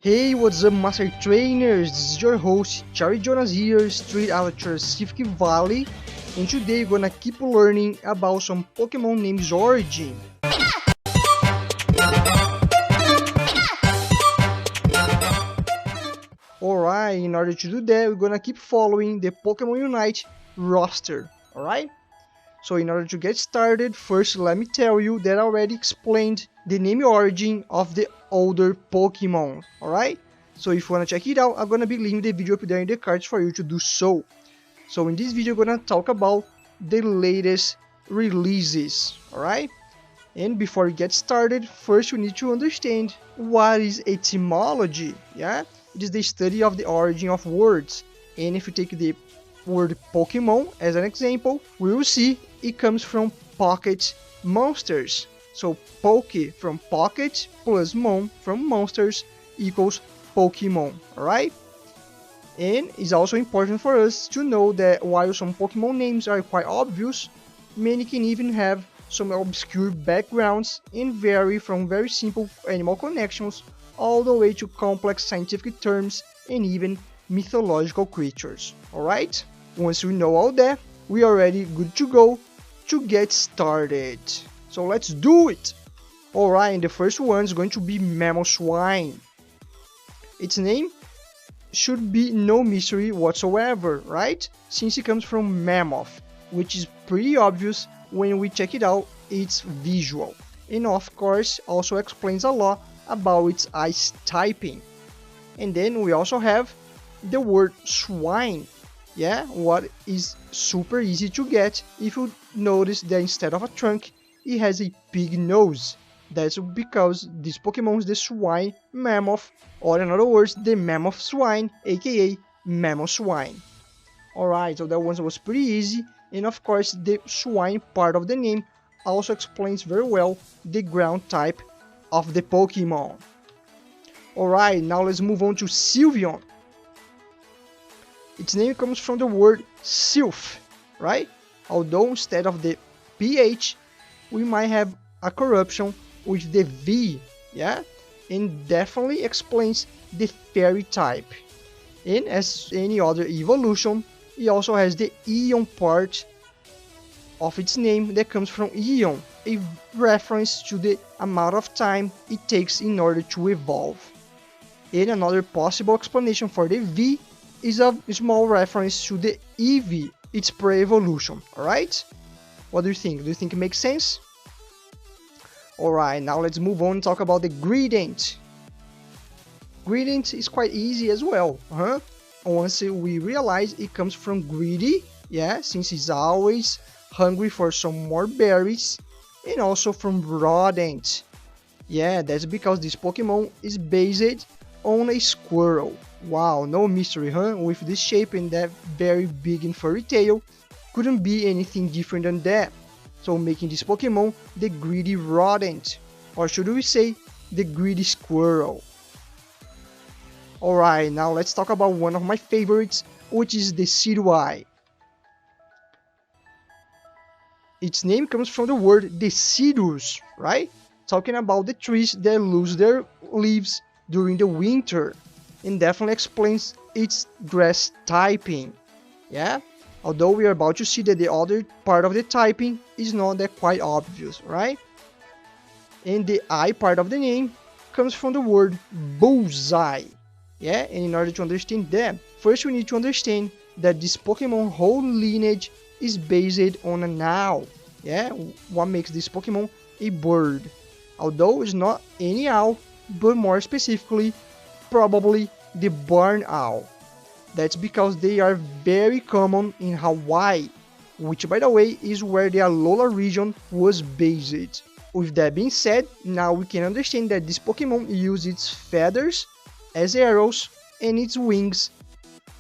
Hey, what's up, Master Trainers? This is your host, Jonas here, straight out of Pacific Valley, and today we're gonna keep learning about some Pokemon names origin. Alright, in order to do that, we're gonna keep following the pokemonunite roster, alright? So in order to get started, first let me tell you that I already explained the name origin of the older Pokemon, alright? So if you wanna check it out, I'm gonna be leaving the video up there in the cards for you to do so. So in this video, we're gonna talk about the latest releases, alright? And before we get started, first you need to understand what is etymology, yeah? It is the study of the origin of words. And if you take the word Pokemon as an example, we will see it comes from pocket monsters. So poke from pocket plus mon from monsters equals Pokemon, alright? And it's also important for us to know that while some Pokemon names are quite obvious, many can even have some obscure backgrounds and vary from very simple animal connections all the way to complex scientific terms and even mythological creatures, alright? Once we know all that, we are already good to go to get started. So let's do it! Alright, and the first one is going to be Mamoswine. Its name should be no mystery whatsoever, right? Since it comes from mammoth, which is pretty obvious when we check it out, it's visual. And of course, also explains a lot about its ice typing. And then we also have the word swine. Yeah, what is super easy to get if you notice that instead of a trunk, it has a big nose. That's because this Pokemon is the swine mammoth, or in other words, the mammoth swine, aka Mamoswine. Alright, so that one was pretty easy, and of course the swine part of the name also explains very well the ground type of the Pokemon. Alright, now let's move on to Sylveon. Its name comes from the word sylph, right? Although instead of the PH, we might have a corruption with the V, yeah? And definitely explains the fairy type. And as any other evolution, it also has the Eon part of its name that comes from Eon, a reference to the amount of time it takes in order to evolve. And another possible explanation for the V is a small reference to the Eevee, its pre-evolution, alright? What do you think? Do you think it makes sense? Alright, now let's move on and talk about the Greedent. Greedent is quite easy as well, Once we realize it comes from greedy, yeah, since it's always hungry for some more berries, and also from rodent. Yeah, that's because this Pokemon is based on a squirrel. Wow, no mystery, With this shape and that very big and furry tail, couldn't be anything different than that. So making this Pokemon the greedy rodent, or should we say the greedy squirrel. Alright, now let's talk about one of my favorites, which is the Decidueye. Its name comes from the word deciduous, right? Talking about the trees that lose their leaves during the winter, and definitely explains its grass typing, yeah? Although we are about to see that the other part of the typing is not that quite obvious, right? And the I part of the name comes from the word bullseye, yeah? And in order to understand that, first we need to understand that this Pokemon whole lineage is based on an owl, yeah? What makes this Pokemon a bird. Although it's not any owl, but more specifically, probably the barn owl. That's because they are very common in Hawaii, which by the way is where the Alola region was based. With that being said, now we can understand that this Pokemon uses its feathers as arrows and its wings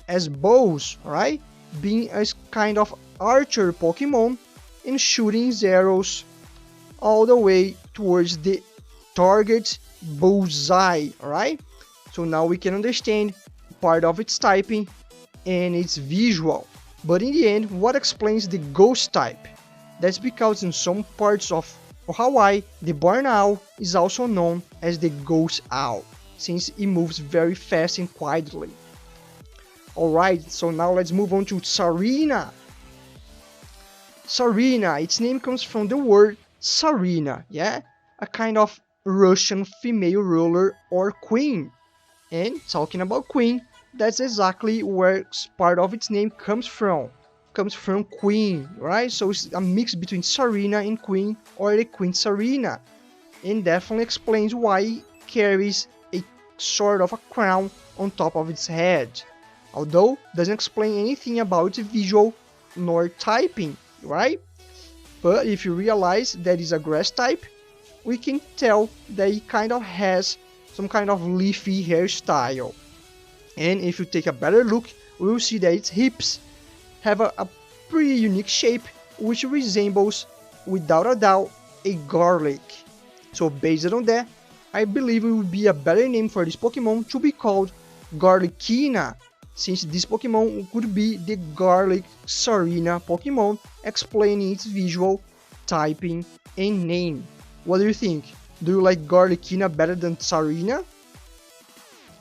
as bows, right? Being a kind of archer Pokemon and shooting its arrows all the way towards the target bullseye, right? So now we can understand part of its typing and its visual. But in the end, what explains the ghost type? That's because in some parts of Hawaii, the barn owl is also known as the ghost owl. since it moves very fast and quietly. Alright, so now let's move on to Tsareena. Tsareena, its name comes from the word Tsareena, yeah? A kind of Russian female ruler or queen. And talking about queen, that's exactly where part of its name comes from. Comes from queen, right? So it's a mix between Tsareena and queen, or the queen Tsareena. And definitely explains why it carries a sort of a crown on top of its head. Although doesn't explain anything about its visual nor typing, right? But if you realize that it's a grass type, we can tell that it kind of has some kind of leafy hairstyle. And if you take a better look, we will see that its hips have a pretty unique shape which resembles, without a doubt, a garlic. So based on that, I believe it would be a better name for this Pokemon to be called Garlicina, since this Pokemon could be the Garlic Tsareena Pokemon, explaining its visual, typing, and name. What do you think? Do you like Garlicina better than Tsareena?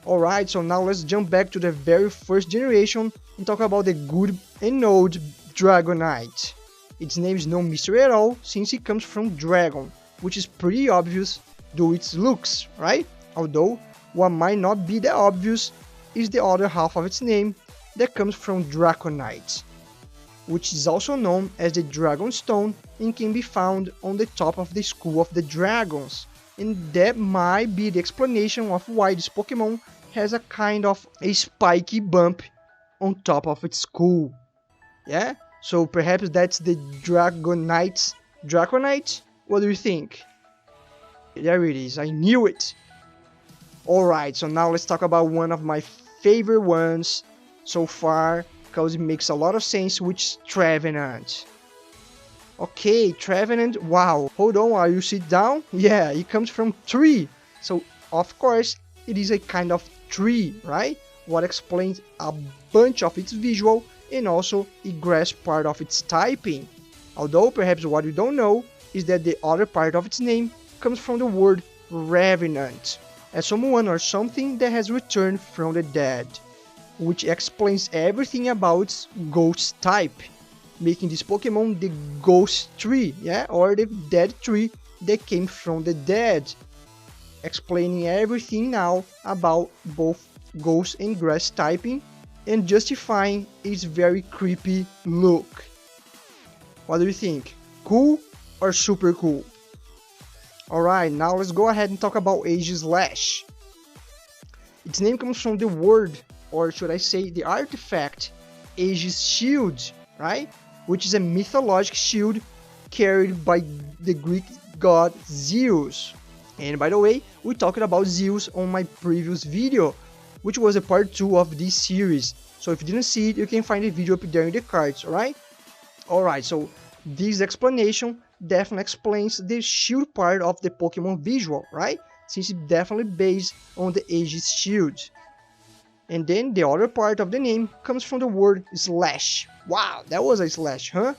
Alright, so now let's jump back to the very first generation and talk about the good and old Dragonite. Its name is no mystery at all, since it comes from dragon, which is pretty obvious due to its looks, right? Although, what might not be that obvious is the other half of its name that comes from Dragonite, which is also known as the Dragon Stone and can be found on the top of the School of the Dragons. And that might be the explanation of why this Pokemon has a kind of a spiky bump on top of its skull. Yeah? So perhaps that's the Dragonite's Dragonite? What do you think? There it is, I knew it! Alright, so now let's talk about one of my favorite ones so far, because it makes a lot of sense, which is Trevenant. Okay, Trevenant, wow, hold on while you sit down. Yeah, it comes from tree, so of course it is a kind of tree, right? What explains a bunch of its visual and also a grass part of its typing. Although perhaps what you don't know is that the other part of its name comes from the word revenant, as someone or something that has returned from the dead, which explains everything about its ghost type, making this Pokemon the ghost tree, yeah, or the dead tree that came from the dead, explaining everything now about both ghost and grass typing and justifying its very creepy look. What do you think? Cool or super cool? Alright, now let's go ahead and talk about Aegislash. Its name comes from the word, or should I say the artifact, Aegis Shield, right? Which is a mythological shield carried by the Greek god Zeus. And by the way, we talked about Zeus on my previous video, which was a part 2 of this series. So if you didn't see it, you can find the video up there in the cards, alright? Alright, so this explanation definitely explains the shield part of the Pokemon visual, right? Since it's definitely based on the Aegis Shield. And then the other part of the name comes from the word slash. Wow, that was a slash, huh?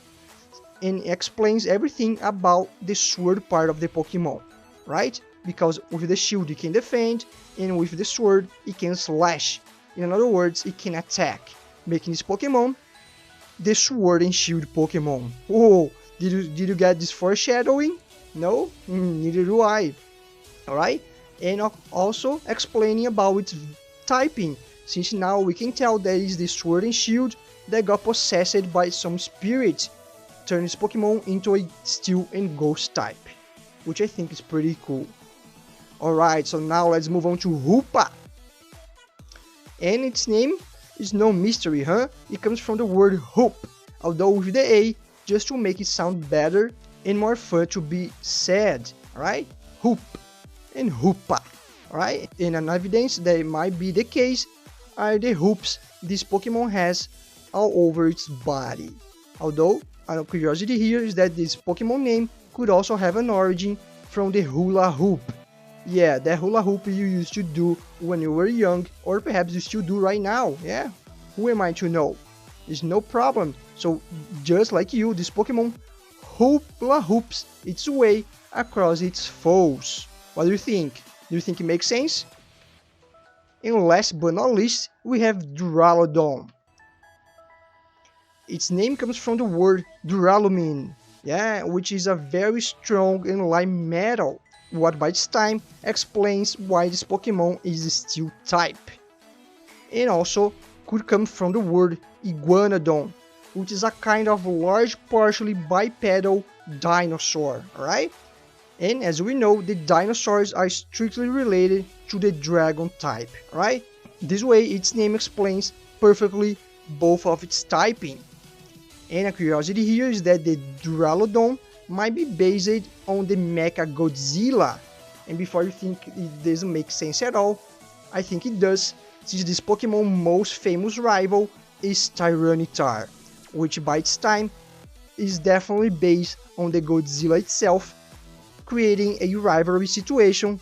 And explains everything about the sword part of the Pokemon, right? Because with the shield it can defend, and with the sword it can slash. In other words, it can attack, making this Pokemon the sword and shield Pokemon. Whoa, did you get this foreshadowing? No? Neither do I. Alright? And also explaining about its typing, since now we can tell that it is the sword and shield that got possessed by some spirit, turning this Pokemon into a steel and ghost type, which I think is pretty cool. Alright, so now let's move on to Hoopa. And its name is no mystery, huh? It comes from the word hoop, although with the A, just to make it sound better and more fun to be said, alright? Hoop and Hoopa, alright? And an evidence that it might be the case are the hoops this Pokemon has all over its body. Although, a curiosity here is that this Pokemon name could also have an origin from the hula hoop. Yeah, that hula hoop you used to do when you were young, or perhaps you still do right now, yeah? Who am I to know? It's no problem. So, just like you, this Pokemon hula hoops its way across its foes. What do you think? Do you think it makes sense? And last but not least, we have Duralodon. Its name comes from the word duralumin, which is a very strong and light metal, what by this time explains why this Pokemon is Steel type. And also could come from the word iguanodon, which is a kind of large partially bipedal dinosaur, alright? And as we know, the dinosaurs are strictly related to the dragon type, right? This way its name explains perfectly both of its typing. And a curiosity here is that the Duralodon might be based on the Mechagodzilla. And before you think it doesn't make sense at all, I think it does, since this Pokemon's most famous rival is Tyranitar, which by its time is definitely based on the Godzilla itself, creating a rivalry situation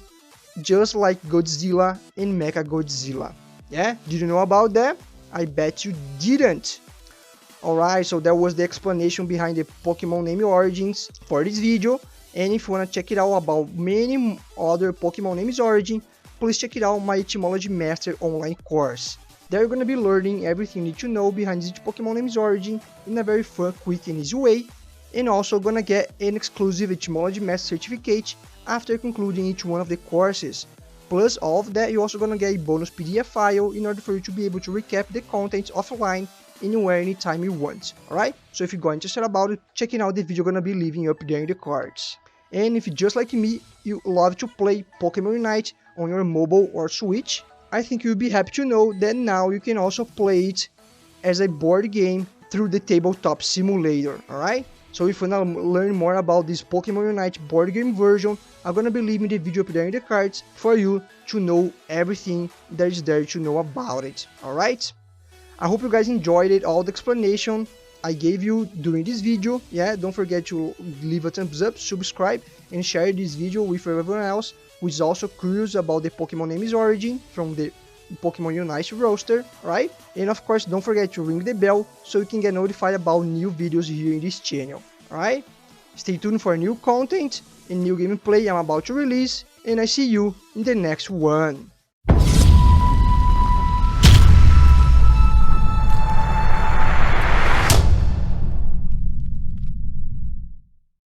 just like Godzilla and Mechagodzilla. Yeah, did you know about that? I bet you didn't. Alright, so that was the explanation behind the Pokemon name origins for this video. And if you wanna check it out about many other Pokemon names origin, please check it out my Etymology Master online course. There you're gonna be learning everything you need to know behind each Pokemon name's origin in a very fun, quick and easy way. And also gonna get an exclusive Etymology Master certificate after concluding each one of the courses. Plus all of that, you're also gonna get a bonus PDF file in order for you to be able to recap the contents offline anywhere, anytime you want. Alright? So if you're interested about it, checking out the video gonna be leaving up there in the cards. And if you just like me, you love to play Pokemon Unite on your mobile or Switch, I think you'll be happy to know that now you can also play it as a board game through the tabletop simulator. Alright? So if you wanna learn more about this Pokemon Unite board game version, I'm gonna be leaving the video up there in the cards for you to know everything that is there to know about it. Alright? I hope you guys enjoyed it, all the explanation I gave you during this video. Yeah, don't forget to leave a thumbs up, subscribe, and share this video with everyone else who is also curious about the Pokemon name's origin from the Pokemon Unite roster, right? And of course, don't forget to ring the bell so you can get notified about new videos here in this channel, alright? Stay tuned for new content and new gameplay I'm about to release, and I see you in the next one.